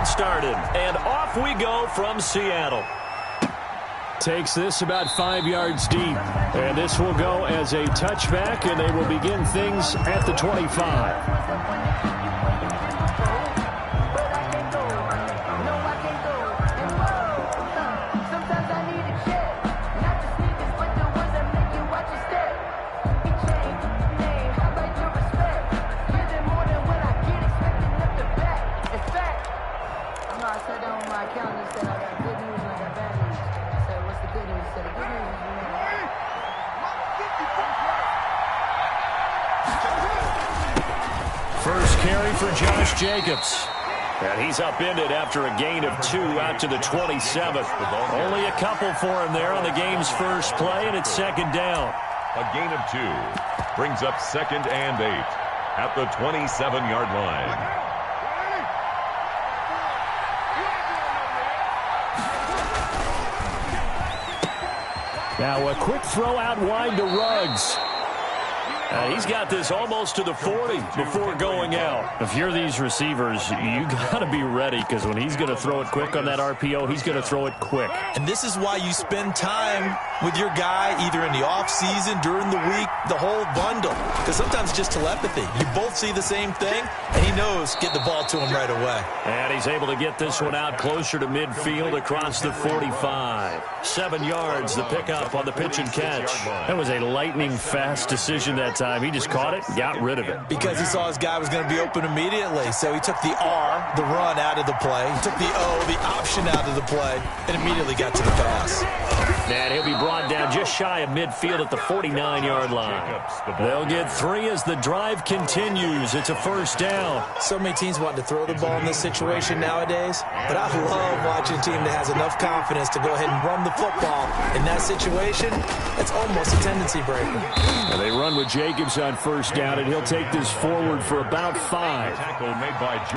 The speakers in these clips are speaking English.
it started. And off we go from Seattle. Takes this about 5 yards deep. And this will go as a touchback, and they will begin things at the 25. First carry for Josh Jacobs. And he's upended after a gain of 2 out to the 27th. Only a couple for him there on the game's first play, and it's second down. A gain of 2 brings up 2nd and 8 at the 27-yard line. Now a quick throw out wide to Ruggs. He's got this almost to the 40 before going out. If you're these receivers, you got to be ready, because when he's going to throw it quick on that RPO, he's going to throw it quick. And this is why you spend time with your guy either in the offseason, during the week, the whole bundle. Because sometimes it's just telepathy. You both see the same thing, and he knows get the ball to him right away. And he's able to get this one out closer to midfield across the 45. 7 yards, the pickup on the pitch and catch. That was a lightning-fast decision that time. He just caught it, got rid of it. Because he saw his guy was going to be open immediately. So he took the R, the run, out of the play. He took the O, the option, out of the play, and immediately got to the pass. And he'll be brought down just shy of midfield at the 49-yard line. They'll get 3 as the drive continues. It's a first down. So many teams want to throw the ball in this situation nowadays, but I love watching a team that has enough confidence to go ahead and run the football. In that situation, it's almost a tendency breaker. Well, they run with Jacobs on first down, and he'll take this forward for about 5.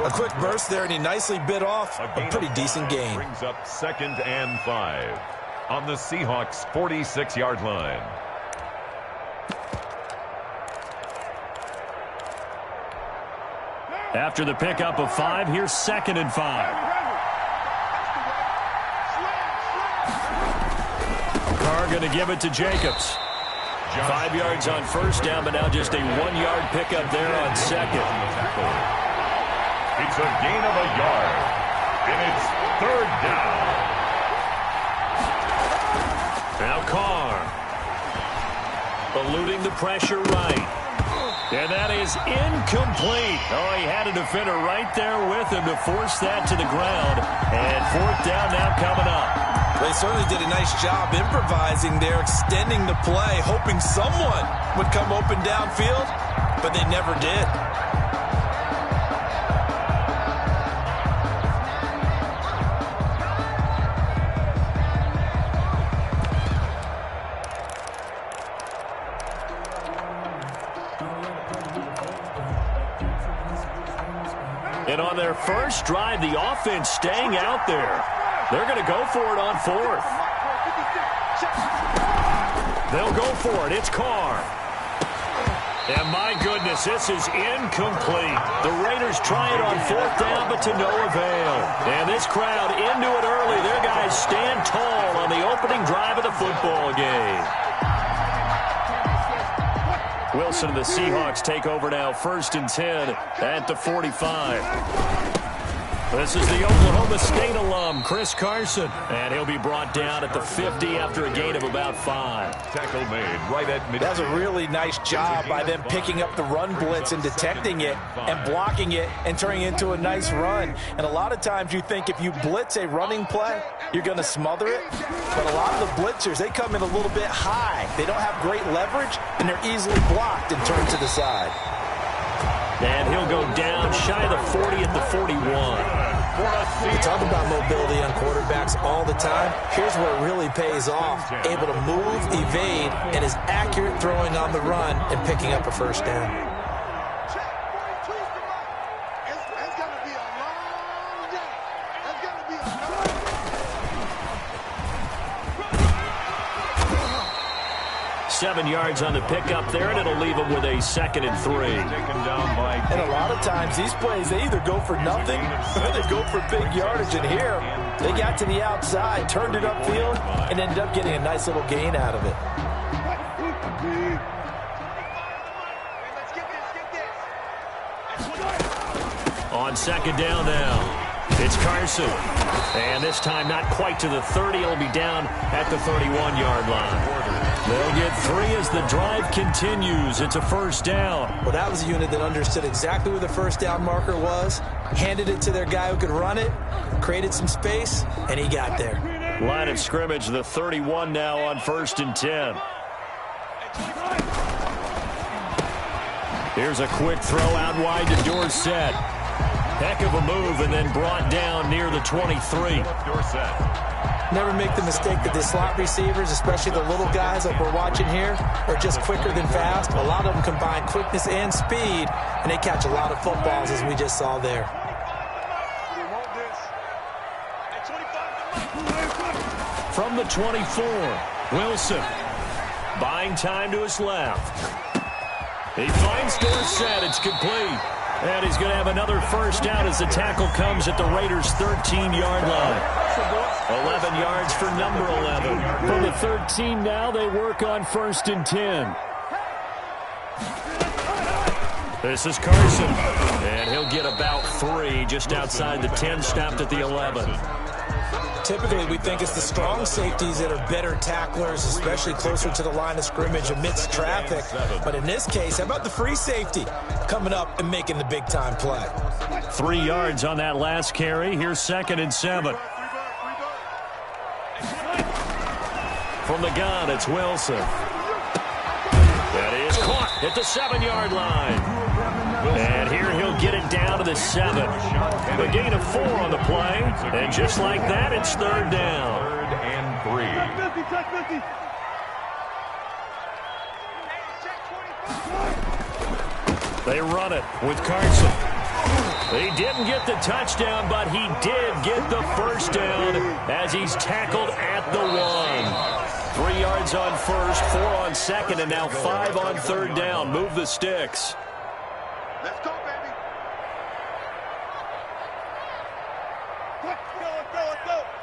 A quick burst there, and he nicely bit off a pretty decent gain. Brings up 2nd and 5 on the Seahawks' 46-yard line. After the pickup of 5, here's 2nd and 5. Carr going to give it to Jacobs. 5 yards on first down, but now just a 1-yard pickup there on second. It's a gain of a yard, and it's 3rd down. Now Carr eluding the pressure right. And that is incomplete. Oh, he had a defender right there with him to force that to the ground. And 4th down now coming up. They certainly did a nice job improvising there, extending the play, hoping someone would come open downfield, but they never did. And on their first drive, the offense staying out there. They're going to go for it on 4th. They'll go for it. It's Carr. And my goodness, this is incomplete. The Raiders try it on 4th down, but to no avail. And this crowd into it early. Their guys stand tall on the opening drive of the football game. Wilson and the Seahawks take over now, 1st and 10 at the 45. This is the Oklahoma State alum, Chris Carson. And he'll be brought down at the 50 after a gain of about 5. Tackle made right at midfield. That was a really nice job by them picking up the run blitz and detecting it and blocking it and turning it into a nice run. And a lot of times you think if you blitz a running play, you're going to smother it. But a lot of the blitzers, they come in a little bit high. They don't have great leverage, and they're easily blocked and turned to the side. And he'll go down shy of the 40 at the 41. We talk about mobility on quarterbacks all the time. Here's where it really pays off. Able to move, evade, and is accurate throwing on the run and picking up a first down. 7 yards on the pickup there, and it'll leave them with a 2nd and 3. And a lot of times, these plays, they either go for nothing or they go for big yardage. And here, they got to the outside, turned it upfield, and ended up getting a nice little gain out of it. On 2nd down now. It's Carson. And this time not quite to the 30. It'll be down at the 31-yard line. They'll get 3 as the drive continues. It's a 1st down. Well, that was a unit that understood exactly where the 1st down marker was, handed it to their guy who could run it, created some space, and he got there. Line of scrimmage, the 31 now on 1st and 10. Here's a quick throw out wide to Dorsett. Heck of a move, and then brought down near the 23. Never make the mistake that the slot receivers, especially the little guys like we're watching here, are just quicker than fast. A lot of them combine quickness and speed, and they catch a lot of footballs, as we just saw there. From the 24, Wilson. Buying time to his left. He finds Dorsett. It's complete. And he's going to have another 1st down as the tackle comes at the Raiders' 13-yard line. 11 yards for number 11. From the 13 now, they work on 1st and 10. This is Carson. And he'll get about 3 just outside the 10, stopped at the 11. Typically, we think it's the strong safeties that are better tacklers, especially closer to the line of scrimmage amidst traffic. But in this case, how about the free safety coming up and making the big-time play? 3 yards on that last carry. Here's 2nd and 7. From the gun, it's Wilson. That is caught at the 7-yard line. And here he'll get it down to the 7. The gain of 4 on the play. And just like that, it's 3rd down. 3rd and 3. They run it with Carson. He didn't get the touchdown, but he did get the 1st down as he's tackled at the 1. 3 yards on 1st, 4 on 2nd, and now 5 on 3rd down. Move the sticks. Let's go, baby.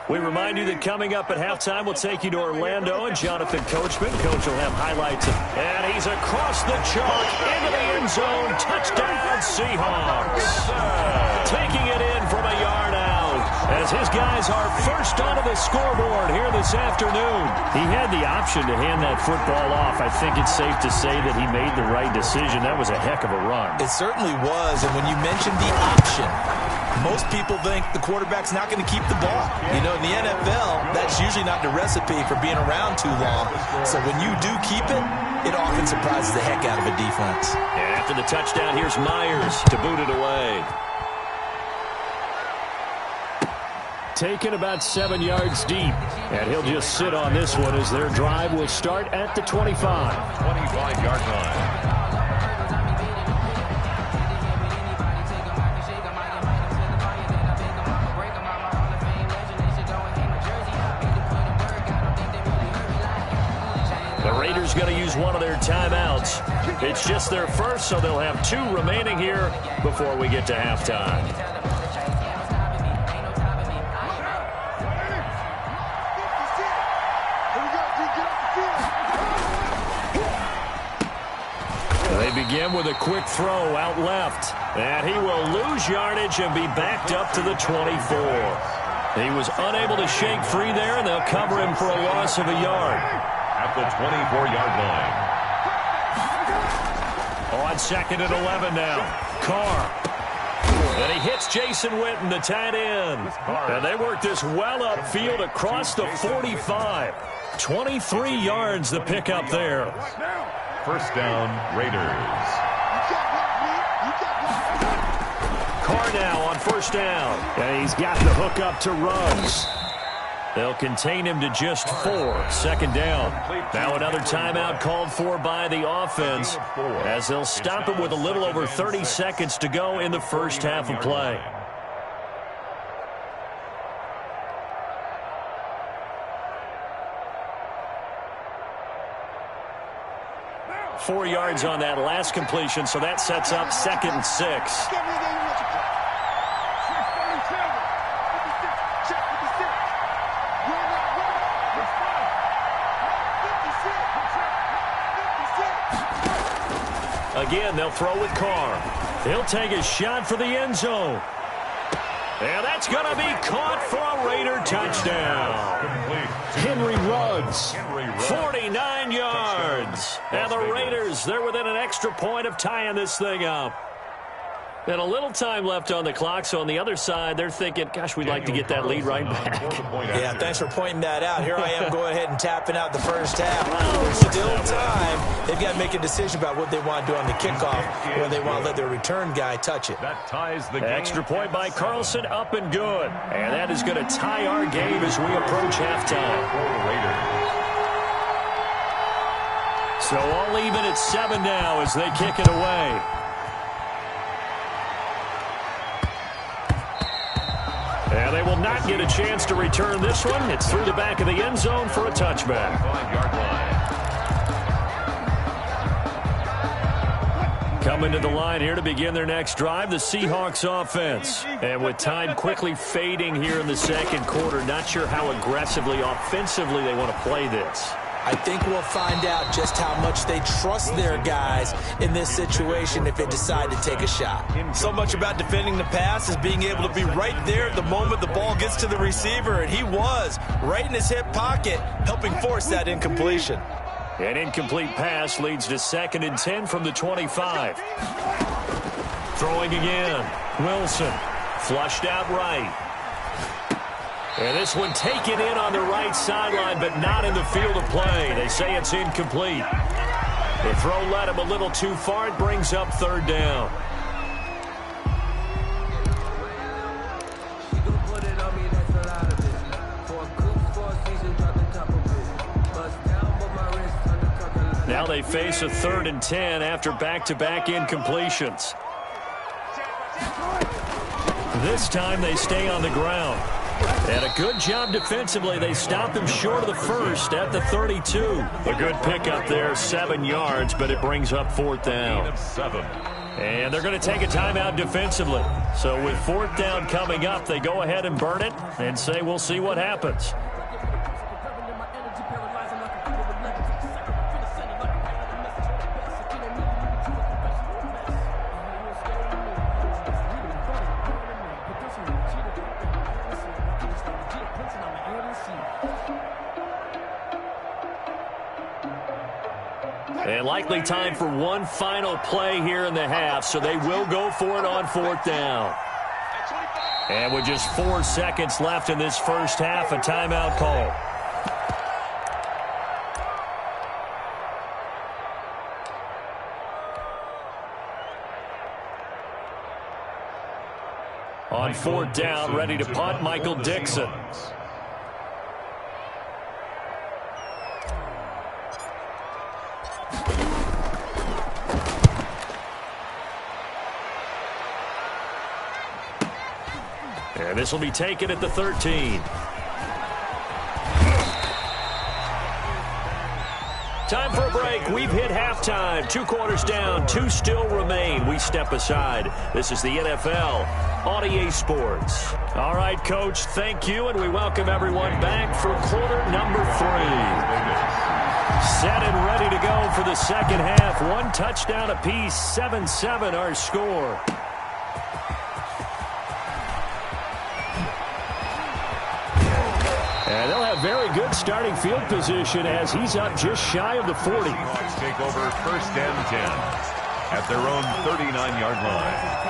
We remind you that coming up at halftime, we'll take you to Orlando and Jonathan Coachman. Coach will have highlights. And he's across the chalk into the end zone. Touchdown, Seahawks. Taking it in from a yard out as his guys are first onto the scoreboard here this afternoon. He had the option to hand that football off. I think it's safe to say that he made the right decision. That was a heck of a run. It certainly was, and when you mentioned the option, most people think the quarterback's not going to keep the ball. You know, in the NFL, that's usually not the recipe for being around too long. So when you do keep it, it often surprises the heck out of a defense. And after the touchdown, here's Myers to boot it away. Taken about 7 yards deep. And he'll just sit on this one as their drive will start at the 25. 25-yard line. The Raiders going to use one of their timeouts. It's just their first, so they'll have 2 remaining here before we get to halftime. They begin with a quick throw out left. And he will lose yardage and be backed up to the 24. He was unable to shake free there, and they'll cover him for a loss of a yard. At the 24-yard line. On 2nd and 11 now. Carr. And he hits Jason Witten, the tight end. And they work this well upfield across the 45. 23 yards the pickup there. 1st down, Raiders. Carr now on 1st down. And he's got the hook up to runs. They'll contain him to just 4. 2nd down. Now another timeout called for by the offense as they'll stop it with a little over 30 seconds to go in the first half of play. 4 yards on that last completion, so that sets up 2nd and 6. Again, they'll throw with Carr. He'll take a shot for the end zone. And that's going to be caught for a Raider touchdown. Henry Ruggs. 49 yards. And the Raiders, they're within an extra point of tying this thing up. And a little time left on the clock, so on the other side, they're thinking, gosh, we'd like to get that lead right back. Yeah, thanks for pointing that out. Here I am going ahead and tapping out the first half. There's still time. They've got to make a decision about what they want to do on the kickoff, or they want to let their return guy touch it. That ties the game. Extra point by Carlson, up and good. And that is going to tie our game as we approach halftime. So all even at 7 now as they kick it away. And they will not get a chance to return this one. It's through the back of the end zone for a touchback. 5-yard line. Coming to the line here to begin their next drive, the Seahawks offense. And with time quickly fading here in the second quarter, not sure how aggressively, offensively they want to play this. I think we'll find out just how much they trust their guys in this situation if they decide to take a shot. So much about defending the pass is being able to be right there at the moment the ball gets to the receiver, and he was right in his hip pocket, helping force that incompletion. An incomplete pass leads to 2nd and 10 from the 25. Throwing again. Wilson. Flushed out right. And this one taken in on the right sideline, but not in the field of play. They say it's incomplete. The throw led him a little too far. It brings up 3rd down. Now they face a 3rd and 10 after back-to-back incompletions. This time they stay on the ground. And a good job defensively. They stop him short of the first at the 32. A good pickup there, 7 yards, but it brings up 4th down. And they're going to take a timeout defensively. So with 4th down coming up, they go ahead and burn it and say we'll see what happens. And likely time for one final play here in the half, so they will go for it on 4th down. And with just 4 seconds left in this first half, a timeout call. On 4th down, ready to punt, Michael Dixon. And this will be taken at the 13. Time for a break. We've hit halftime. 2 quarters down. 2 still remain. We step aside. This is the NFL on EA Sports. All right, Coach, thank you, and we welcome everyone back for quarter number 3. Set and ready to go for the second half. 1 touchdown apiece. 7-7 our score. And they'll have very good starting field position as he's up just shy of the 40. Seahawks take over 1st and 10 at their own 39-yard line.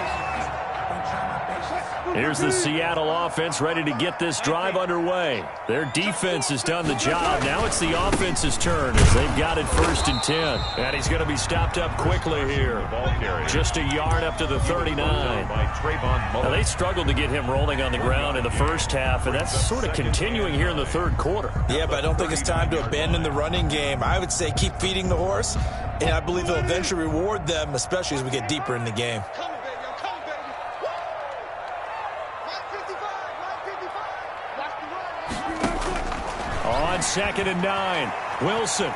Here's the Seattle offense ready to get this drive underway. Their defense has done the job. Now it's the offense's turn as they've got it 1st and 10. And he's going to be stopped up quickly here. Just a yard up to the 39. Now they struggled to get him rolling on the ground in the first half, and that's sort of continuing here in the 3rd quarter. Yeah, but I don't think it's time to abandon the running game. I would say keep feeding the horse, and I believe he'll eventually reward them, especially as we get deeper in the game. On 2nd and 9, Wilson.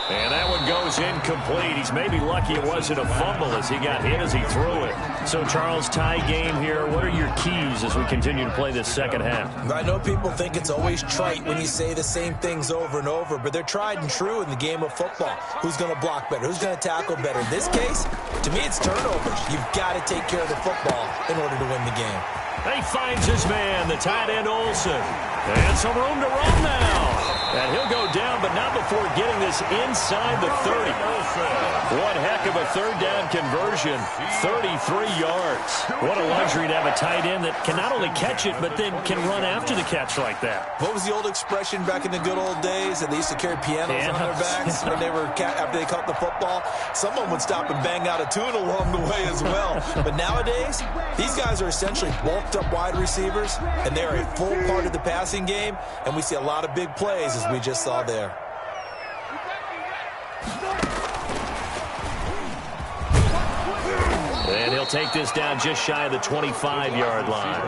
And that one goes incomplete. He's maybe lucky it wasn't a fumble as he got hit as he threw it. So, Charles, tie game here. What are your keys as we continue to play this second half? I know people think it's always trite when you say the same things over and over, but they're tried and true in the game of football. Who's going to block better? Who's going to tackle better? In this case, to me, it's turnovers. You've got to take care of the football in order to win the game. He finds his man, the tight end Olsen. And some room to run now. And he'll go down, but not before getting this inside the 30. One heck of a third down conversion, 33 yards. What a luxury to have a tight end that can not only catch it, but then can run after the catch like that. What was the old expression back in the good old days that they used to carry pianos on their backs when they were after they caught the football? Someone would stop and bang out a tune along the way as well. But nowadays, these guys are essentially bulked up wide receivers, and they are a full part of the passing game, and we see a lot of big plays as we just saw there. And he'll take this down just shy of the 25-yard line.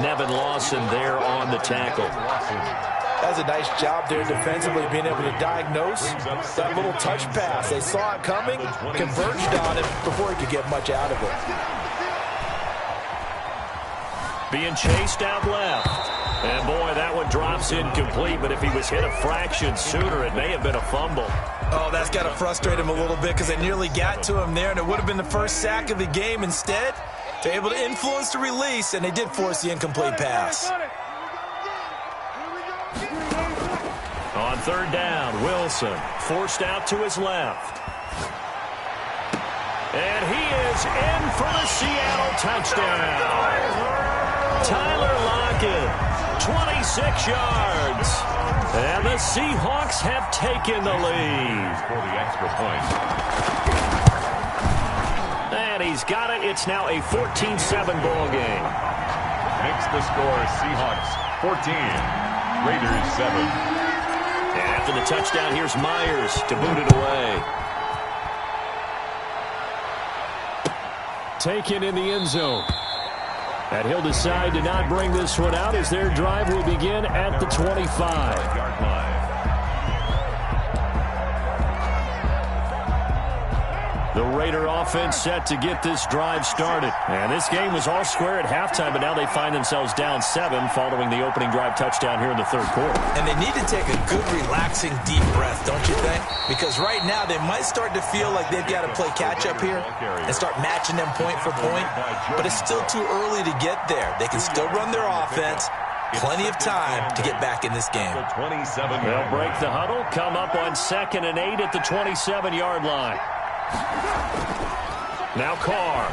Nevin Lawson there on the tackle. That's a nice job there defensively, being able to diagnose that little touch pass. They saw it coming, converged on it before he could get much out of it. Being chased out left. And, boy, that one drops incomplete, but if he was hit a fraction sooner, it may have been a fumble. Oh, that's got to frustrate him a little bit because they nearly got to him there, and it would have been the first sack of the game. Instead, they're able to influence the release, and they did force the incomplete pass. On third down, Wilson forced out to his left. And he is in for the Seattle touchdown. Tyler Lockett, 26 yards. And the Seahawks have taken the lead. For the extra point. And he's got it. It's now a 14-7 ball game. Makes the score Seahawks 14, Raiders 7. And after the touchdown, here's Myers to boot it away. Taken in the end zone. And he'll decide to not bring this one out as their drive will begin at the 25-yard line. The Raider offense set to get this drive started. And this game was all square at halftime, but now they find themselves down 7 following the opening drive touchdown here in the third quarter. And they need to take a good, relaxing, deep breath, don't you think? Because right now they might start to feel like they've got to play catch-up here and start matching them point for point. But it's still too early to get there. They can still run their offense. Plenty of time to get back in this game. They'll break the huddle, come up on 2nd and 8 at the 27-yard line. Now Carr.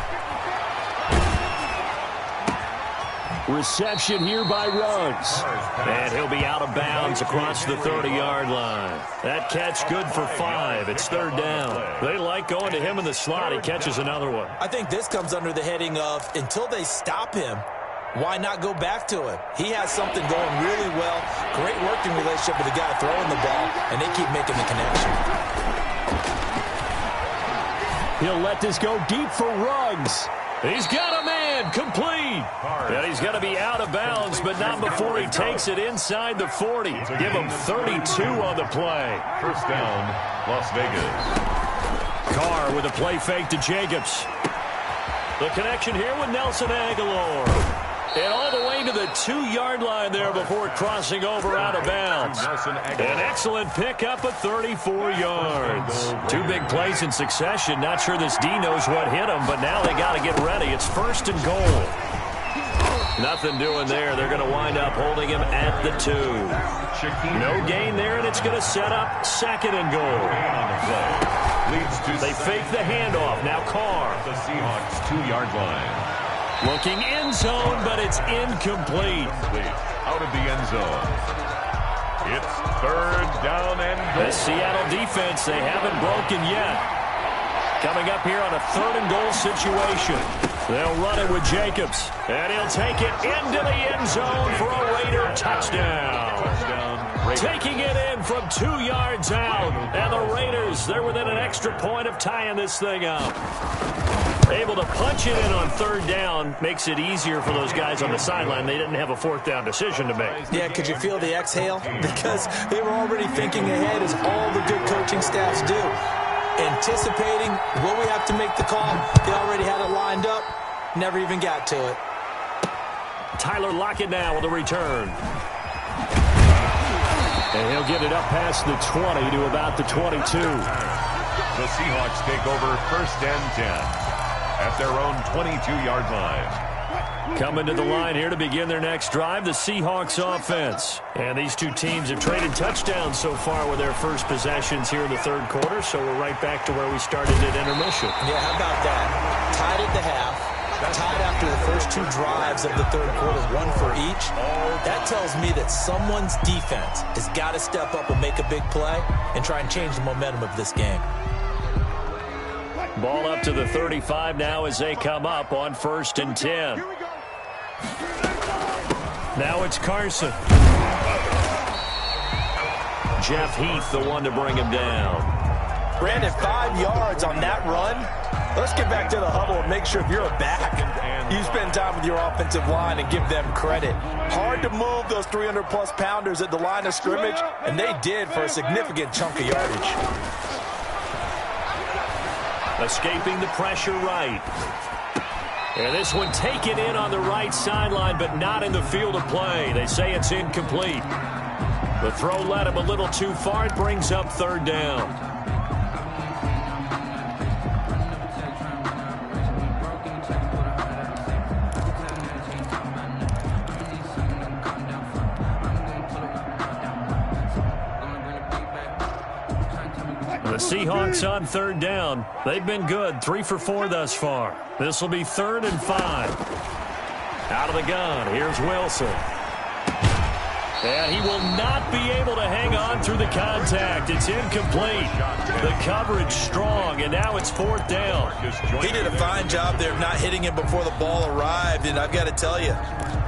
Reception here by Ruggs. And he'll be out of bounds across the 30-yard line. That catch good for 5. It's third down. They like going to him in the slot. He catches another one. I think this comes under the heading of until they stop him, why not go back to him? He has something going really well. Great working relationship with the guy throwing the ball, and they keep making the connection. He'll let this go deep for Ruggs. He's got a man, complete. And he's going to be out of bounds, but not before he takes it inside the 40. Give him 32 on the play. First down, Las Vegas. Carr with a play fake to Jacobs. The connection here with Nelson Aguilar. And all the way to the 2-yard line there before crossing over out of bounds. An excellent pickup of 34 yards. 2 big plays in succession. Not sure this D knows what hit him, but now they got to get ready. It's 1st and goal. Nothing doing there. They're going to wind up holding him at the 2. No gain there, and it's going to set up 2nd and goal. They fake the handoff. Now Carr. The Seahawks 2-yard line. Looking end zone, but it's incomplete. Out of the end zone. It's third down and goal. The Seattle defense, they haven't broken yet. Coming up here on a 3rd and goal situation. They'll run it with Jacobs. And he'll take it into the end zone for a Raider touchdown. Taking it in from 2 yards out. And the Raiders, they're within an extra point of tying this thing up. Able to punch it in on third down makes it easier for those guys on the sideline. They didn't have a fourth down decision to make. Yeah, could you feel the exhale? Because they were already thinking ahead, as all the good coaching staffs do. Anticipating, will we have to make the call? They already had it lined up. Never even got to it. Tyler Lockett now with a return. And he'll get it up past the 20 to about the 22. The Seahawks take over 1st and 10 at their own 22-yard line. Coming to the line here to begin their next drive, the Seahawks offense. And these two teams have traded touchdowns so far with their first possessions here in the third quarter, so we're right back to where we started at intermission. Yeah, how about that? Tied at the half. Tied after the first two drives of the third quarter, one for each. That tells me that someone's defense has got to step up and make a big play and try and change the momentum of this game. Ball up to the 35 now as they come up on 1st and 10. Now it's Carson. Jeff Heath, the one to bring him down. Brandon, 5 yards on that run. Let's get back to the huddle and make sure if you're a back, you spend time with your offensive line and give them credit. Hard to move those 300-plus pounders at the line of scrimmage, and they did for a significant chunk of yardage. Escaping the pressure right. And this one taken in on the right sideline, but not in the field of play. They say it's incomplete. The throw led him a little too far. It brings up 3rd down. The Seahawks on 3rd down. They've been good, 3 for 4 thus far. This will be 3rd and 5. Out of the gun, here's Wilson. And he will not be able to hang on through the contact. It's incomplete. The coverage strong, and now it's 4th down. He did a fine job there of not hitting him before the ball arrived, and I've got to tell you,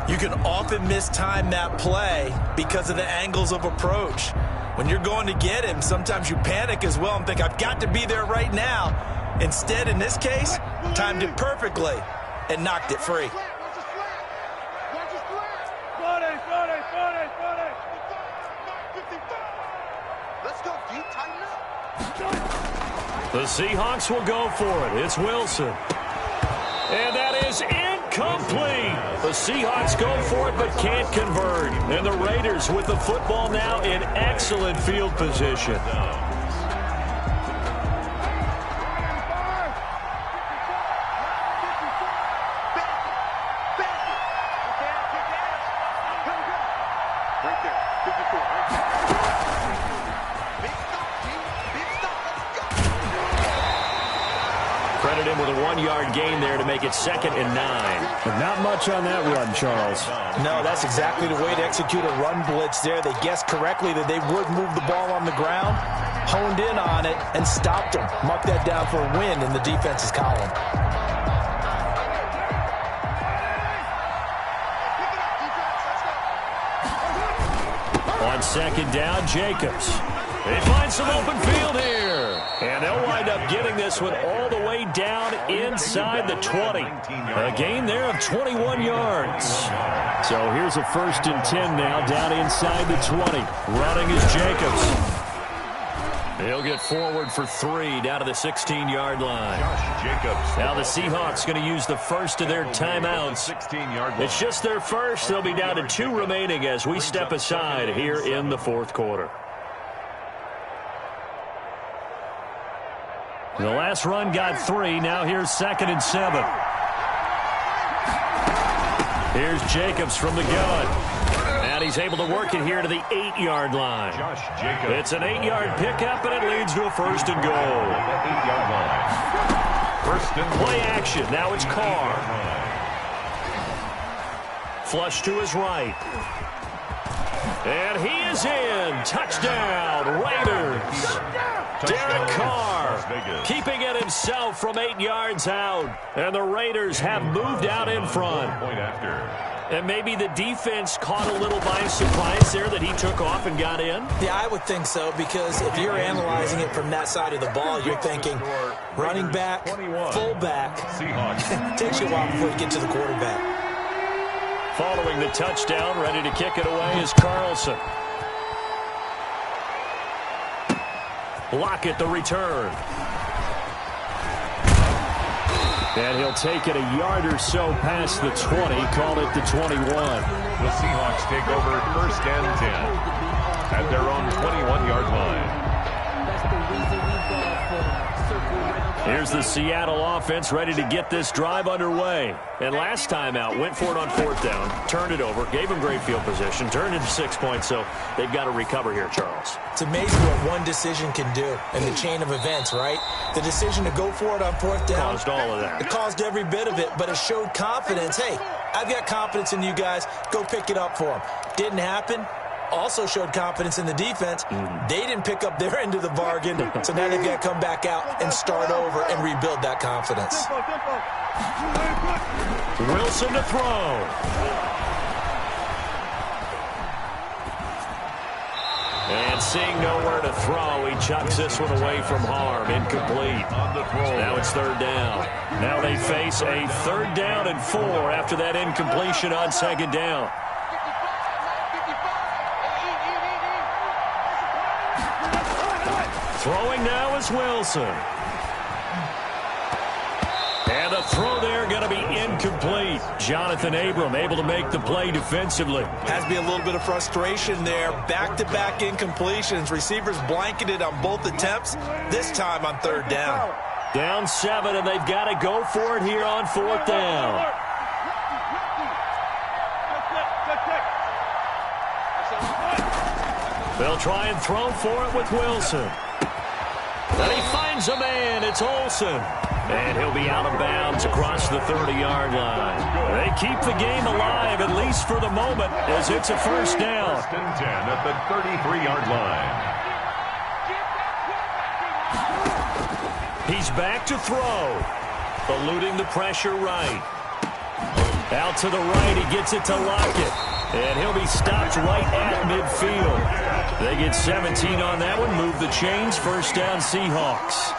you can often mistime that play because of the angles of approach. When you're going to get him, sometimes you panic as well and think, I've got to be there right now. Instead, in this case, timed it perfectly and knocked it free. The Seahawks will go for it. It's Wilson. And that is incomplete. The Seahawks go for it but can't convert. And the Raiders with the football now in excellent field position. Credit him with a 1-yard gain there to make it 2nd and 9. But not much on that run, Charles. No, that's exactly the way to execute a run blitz there. They guessed correctly that they would move the ball on the ground, honed in on it, and stopped them. Mark that down for a win in the defense's column. On 2nd down, Jacobs. They find some open field here. And they'll wind up getting this one all the way down inside the 20. A gain there of 21 yards. So here's a 1st and 10 now down inside the 20. Running is Jacobs. He'll get forward for 3 down to the 16-yard line. Josh Jacobs. Now the Seahawks going to use the first of their timeouts. 16-yard line. It's just their first. They'll be down to 2 remaining as we step aside here in the 4th quarter. The last run got 3. Now here's 2nd and 7. Here's Jacobs from the gun. And he's able to work it here to the 8-yard line. Josh Jacobs. It's an 8-yard pickup, and it leads to a 1st and goal. 8-yard line. 1st and Play action. Now it's Carr. Flush to his right. And he is in. Touchdown, Raiders. Derek Carr keeping it himself from 8 yards out. And the Raiders have moved out in front. Point after. And maybe the defense caught a little by surprise there that he took off and got in? Yeah, I would think so, because if you're analyzing it from that side of the ball, you're thinking running back, fullback. Takes you a while before you get to the quarterback. Following the touchdown, ready to kick it away is Carlson. Lockett the return. And he'll take it a yard or so past the 20, call it the 21. The Seahawks take over 1st and 10 at their own 21-yard line. Here's the Seattle offense ready to get this drive underway. And last time out, went for it on 4th down, turned it over, gave them great field position, turned into 6 points, so they've got to recover here, Charles. It's amazing what one decision can do in the chain of events, right? The decision to go for it on 4th down. Caused all of that. It caused every bit of it, but it showed confidence. Hey, I've got confidence in you guys. Go pick it up for them. Didn't happen. Also showed confidence in the defense. They didn't pick up their end of the bargain, so now they've got to come back out and start over and rebuild that confidence. Wilson to throw. And seeing nowhere to throw, he chucks this one away from harm. Incomplete. Now it's 3rd down. Now they face a 3rd down and 4 after that incompletion on 2nd down. Throwing now is Wilson. And the throw there going to be incomplete. Jonathan Abram able to make the play defensively. Has to be a little bit of frustration there. Back-to-back incompletions. Receivers blanketed on both attempts, this time on 3rd down. Down 7, and they've got to go for it here on 4th down. They'll try and throw for it with Wilson. And he finds a man. It's Olsen. And he'll be out of bounds across the 30-yard line. They keep the game alive, at least for the moment, as it's a 1st down. 1st and 10 at the 33-yard line. He's back to throw. Eluding the pressure right. Out to the right, he gets it to Lockett. And he'll be stopped right at midfield. They get 17 on that one, move the chains, 1st down Seahawks.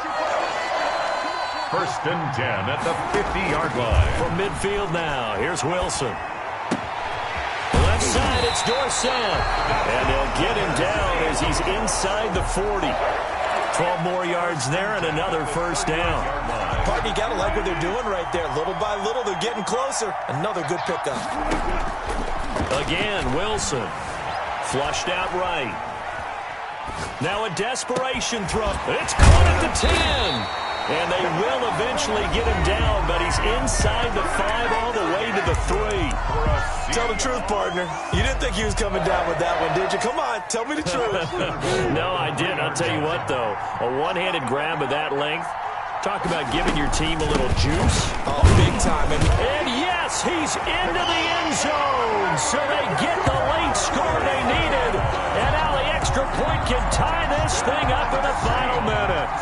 1st and 10 at the 50-yard line. From midfield now, here's Wilson. Left side, it's Dorsett. And they'll get him down as he's inside the 40. 12 more yards there and another 1st down. Partner, you got to like what they're doing right there. Little by little, they're getting closer. Another good pickup. Again, Wilson. Flushed out right. Now a desperation throw. It's caught at the 10. And they will eventually get him down, but he's inside the 5 all the way to the 3. Tell the truth, partner. You didn't think he was coming down with that one, did you? Come on, tell me the truth. No, I didn't. I'll tell you what, though. A one-handed grab of that length. Talk about giving your team a little juice. Oh, big time. And yes, he's into the end zone. So they get the late score they needed. And now the extra point can tie this thing up in the final minute.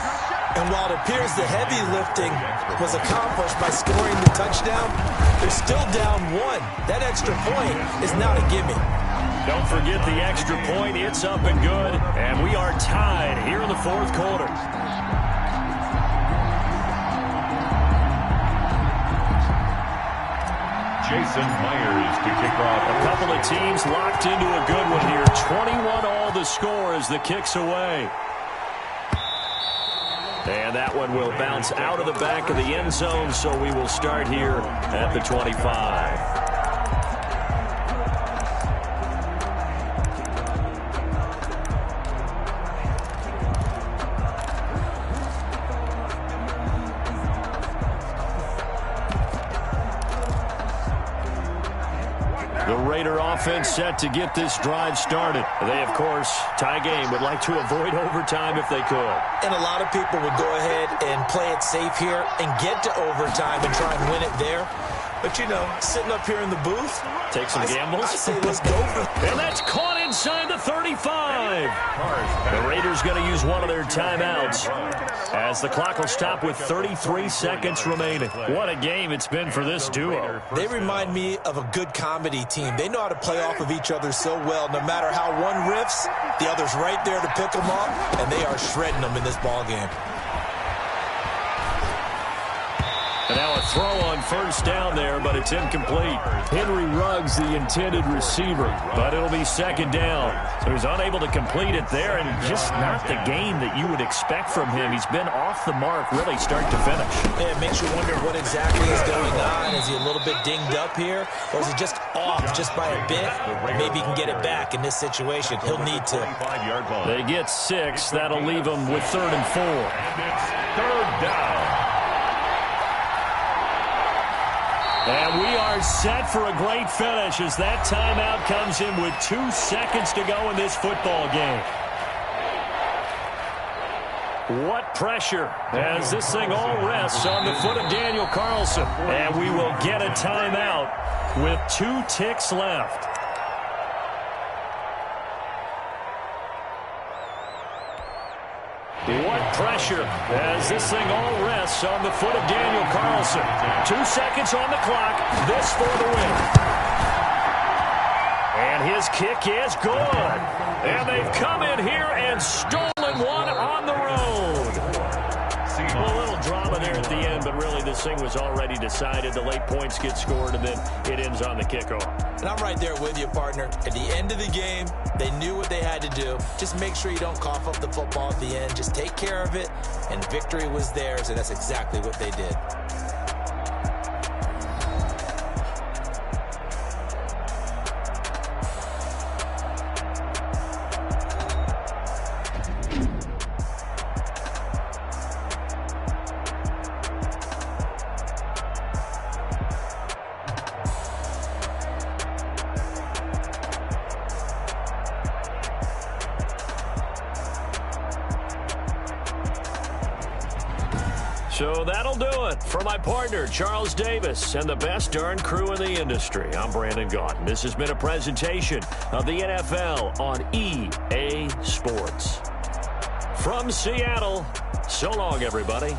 And while it appears the heavy lifting was accomplished by scoring the touchdown, they're still down 1. That extra point is not a gimme. Don't forget the extra point. It's up and good. And we are tied here in the 4th quarter. Jason Myers to kick off. A couple of teams locked into a good one here. 21 all the score as the kick's away. And that one will bounce out of the back of the end zone, so we will start here at the 25. The Raider offense set to get this drive started. They, of course, tie game, would like to avoid overtime if they could. And a lot of people would go ahead and play it safe here and get to overtime and try and win it there. But, you know, sitting up here in the booth, take some gambles. I say let's go for it. And that's caught inside the 35. The Raiders going to use one of their timeouts as the clock will stop with 33 seconds remaining. What a game it's been for this duo. They remind me of a good comedy team. They know how to play off of each other so well. No matter how one riffs, the other's right there to pick them up, and they are shredding them in this ball game. And now a throw on first down there, but it's incomplete. Henry Ruggs, the intended receiver. But it'll be second down. So he's unable to complete it there, and just not the game that you would expect from him. He's been off the mark really start to finish. Yeah, it makes you wonder what exactly is going on. Is he a little bit dinged up here? Or is he just off just by a bit? Maybe he can get it back in this situation. He'll need to. They get 6. That'll leave them with 3rd and 4. And it's 3rd down. And we are set for a great finish as that timeout comes in with 2 seconds to go in this football game. What pressure as this thing all rests on the foot of Daniel Carlson. And we will get a timeout with 2 ticks left. What pressure as this thing all rests on the foot of Daniel Carlson. 2 seconds on the clock. This for the win. And his kick is good. And they've come in here and stolen one on the road. A little drama there at the end, but really this thing was already decided. The late points get scored, and then it ends on the kickoff. And I'm right there with you, partner. At the end of the game, they knew what they had to do. Just make sure you don't cough up the football at the end. Just take care of it, and victory was theirs, and that's exactly what they did. So that'll do it for my partner, Charles Davis, and the best darn crew in the industry. I'm Brandon Gaudin. This has been a presentation of the NFL on EA Sports. From Seattle, so long, everybody.